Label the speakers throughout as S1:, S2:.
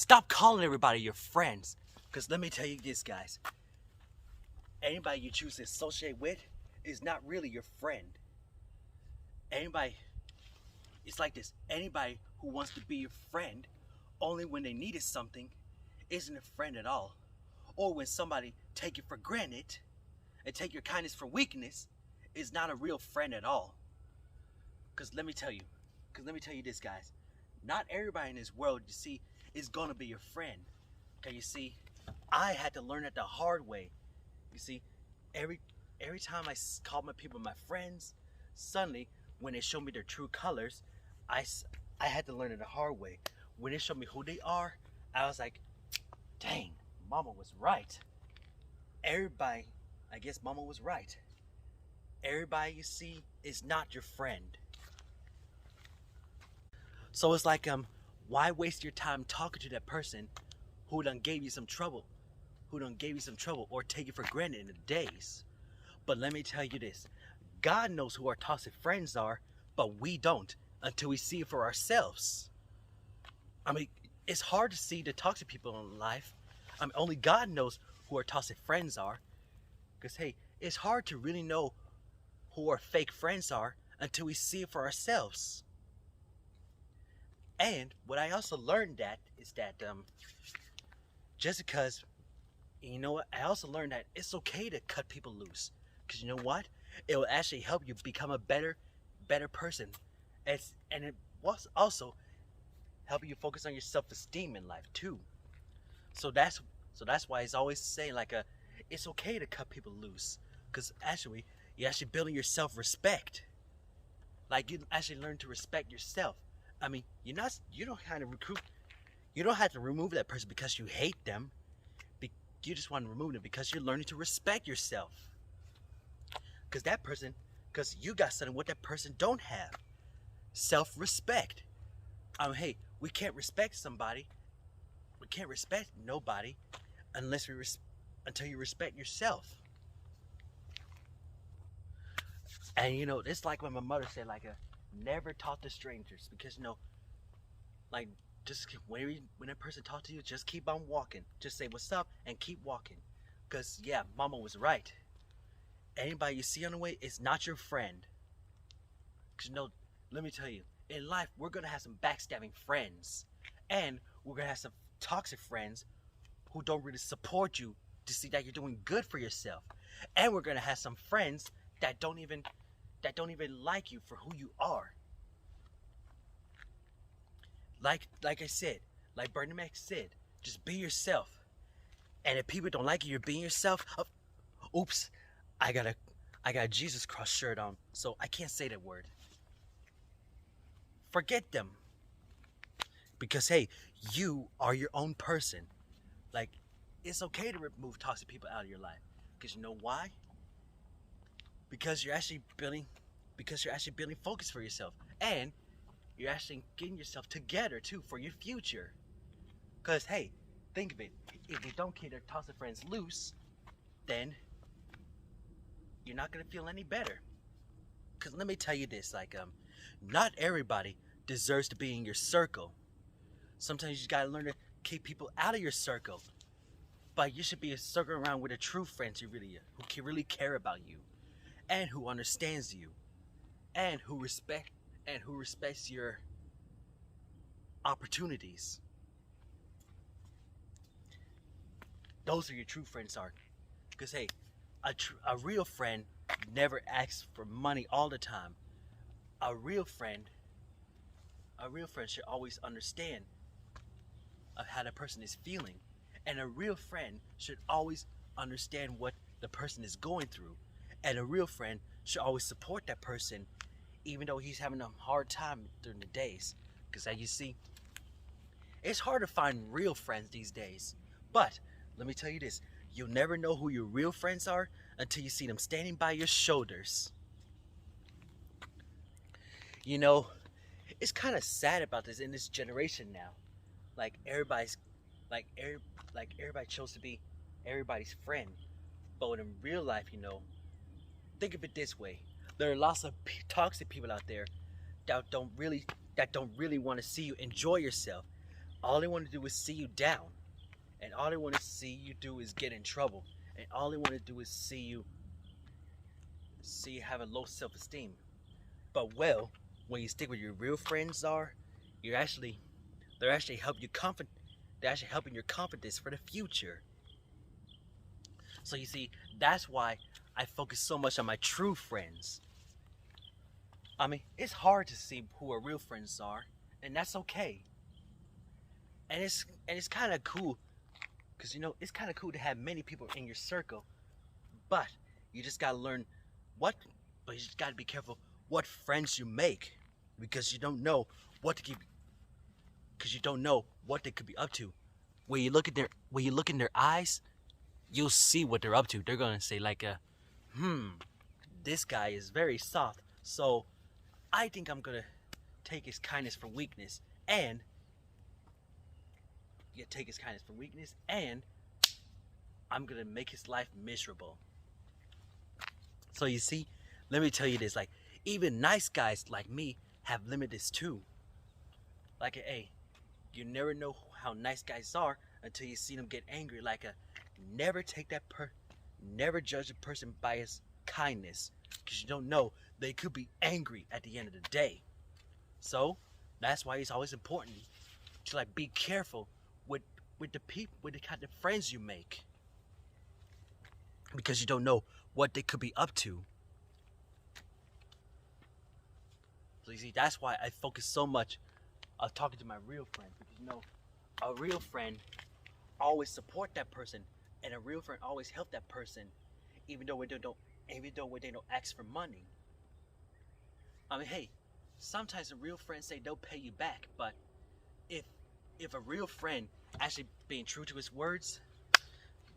S1: Stop calling everybody your friends. Because let me tell you this, guys. Anybody you choose to associate with is not really your friend. Anybody, it's like this. Anybody who wants to be your friend only when they needed something isn't a friend at all. Or when somebody take you for granted and take your kindness for weakness is not a real friend at all. Because let me tell you this, guys. Not everybody in this world, you see, is going to be your friend. Okay, you see, I had to learn it the hard way. You see, every time I call my people my friends, suddenly, when they show me their true colors, I had to learn it the hard way. When they show me who they are, I was like, dang, mama was right. Everybody, I guess mama was right. Everybody you see is not your friend. So it's like, why waste your time talking to that person who done gave you some trouble? Or take you for granted in the days. But let me tell you this. God knows who our toxic friends are, but we don't until we see it for ourselves. I mean, it's hard to see the toxic people in life. I mean, only God knows who our toxic friends are. Because, hey, it's hard to really know who our fake friends are until we see it for ourselves. And what I also learned is that just because, you know what, I also learned that it's okay to cut people loose. Because you know what? It will actually help you become a better person. And it will also help you focus on your self-esteem in life too. So that's why it's always saying like it's okay to cut people loose. Because actually, you're actually building your self-respect. Like you actually learn to respect yourself. I mean, you don't have to remove that person because you hate them. You just want to remove them because you're learning to respect yourself. Because you got something what that person don't have. Self-respect. Hey, we can't respect somebody. We can't respect nobody until you respect yourself. And you know, it's like when my mother said, like, never talk to strangers, because you know, like, just when a person talks to you, just keep on walking. Just say what's up and keep walking. Because yeah, mama was right. Anybody you see on the way is not your friend. Because you know, let me tell you, in life we're gonna have some backstabbing friends, and we're gonna have some toxic friends who don't really support you to see that you're doing good for yourself, and we're gonna have some friends that don't even like you for who you are. Like I said, like Bernie Mac said, just be yourself. And if people don't like you, you're being yourself. Oops, I got a Jesus cross shirt on, so I can't say that word. Forget them. Because hey, you are your own person. Like, it's okay to remove toxic people out of your life. Because you know why? Because you're actually building focus for yourself. And you're actually getting yourself together too for your future. Because hey, think of it. If you don't keep their toxic friends loose, then you're not gonna feel any better. Because let me tell you this, like, not everybody deserves to be in your circle. Sometimes you just gotta learn to keep people out of your circle. But you should be circling around with the true friends who really care about you, and who understands you, and who respects your opportunities. Those are your true friends, are. Because hey, a real friend never asks for money all the time. A real friend should always understand of how the person is feeling, and a real friend should always understand what the person is going through, and a real friend should always support that person even though he's having a hard time during the days. Because as you see, it's hard to find real friends these days. But let me tell you this, you'll never know who your real friends are until you see them standing by your shoulders. You know, it's kind of sad about this in this generation now. Like everybody chose to be everybody's friend. But in real life, you know, think of it this way: there are lots of toxic people out there that don't really want to see you enjoy yourself. all they want to do is see you down, and all they want to see you do is get in trouble, and all they want to do is see you have a low self-esteem. But well, when you stick with your real friends are, they're actually helping you confident. They're actually helping your confidence for the future. So you see, that's why I focus so much on my true friends. I mean, it's hard to see who our real friends are, and that's okay. And it's kind of cool, because it's kind of cool to have many people in your circle, but you just gotta learn what. But you just gotta be careful what friends you make, because you don't know what to keep. Because you don't know what they could be up to. When you look in their eyes, you'll see what they're up to. They're gonna say like, this guy is very soft, so I think I'm gonna take his kindness for weakness, and I'm gonna make his life miserable. So you see, let me tell you this, like, even nice guys like me have limits too. Like, hey, you never know how nice guys are until you see them get angry. Like, never judge a person by his kindness, because you don't know, they could be angry at the end of the day. So that's why it's always important to like be careful with the kind of friends you make, because you don't know what they could be up to. So you see, that's why I focus so much on talking to my real friends, because a real friend always support that person, and a real friend always help that person, even though they don't ask for money. I mean, hey, sometimes a real friend say they'll pay you back, but if a real friend actually being true to his words,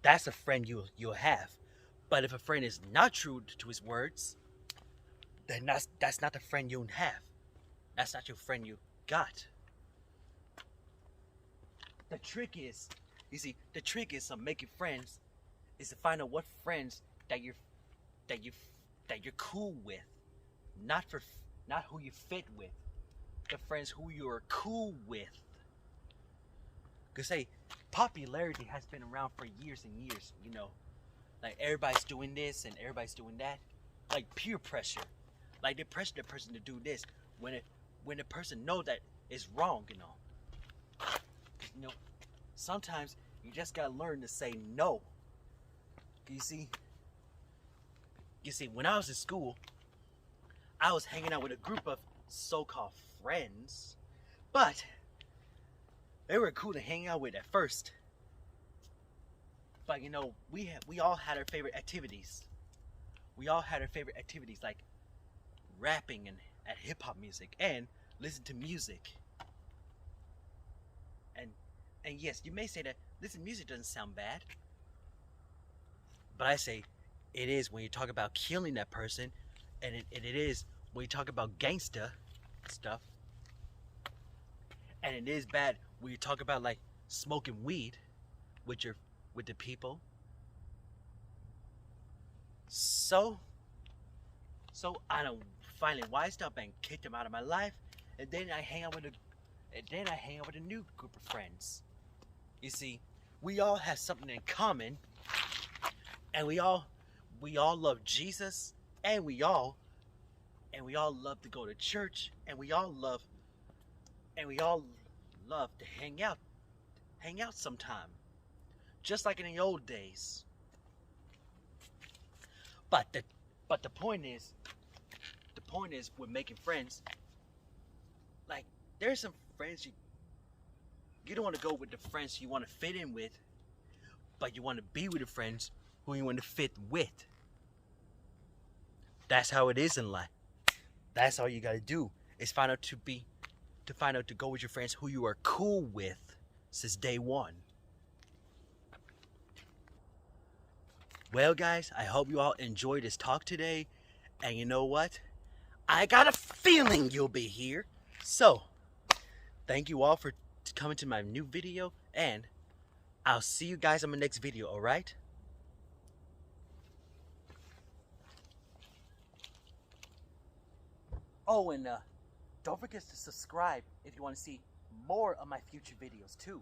S1: that's a friend you'll have. But if a friend is not true to his words, then that's not the friend you'll have. That's not your friend you got. The trick is, making friends is to find out what friends that you're cool with, not who you fit with. The friends who you are cool with. Because, hey, popularity has been around for years and years, Like, everybody's doing this and everybody's doing that. Like, peer pressure. Like, they pressure the person to do this when the person knows that it's wrong, Sometimes you just gotta learn to say no. You see, when I was in school, I was hanging out with a group of so-called friends, but they were cool to hang out with at first. But we all had our favorite activities. We all had our favorite activities, like rapping and hip-hop music, and listen to music. And yes, you may say that listen, music doesn't sound bad, but I say it is when you talk about killing that person, and it is when you talk about gangsta stuff, and it is bad when you talk about like smoking weed with the people. So I don't finally wised up and kicked them out of my life, and then I hang out with a new group of friends. You see, we all have something in common, and we all love Jesus, and we all love to go to church, and we all love to hang out sometime, just like in the old days. But the point is with making friends, like, there's some friends you don't want to go with the friends you want to fit in with, but you want to be with the friends who you want to fit with. That's how it is in life. That's all you got to do, is find out to go with your friends who you are cool with since day one. Well, guys, I hope you all enjoyed this talk today. And you know what? I got a feeling you'll be here. So, thank you all for coming to my new video, and I'll see you guys on my next video, alright? Oh, and don't forget to subscribe if you want to see more of my future videos too.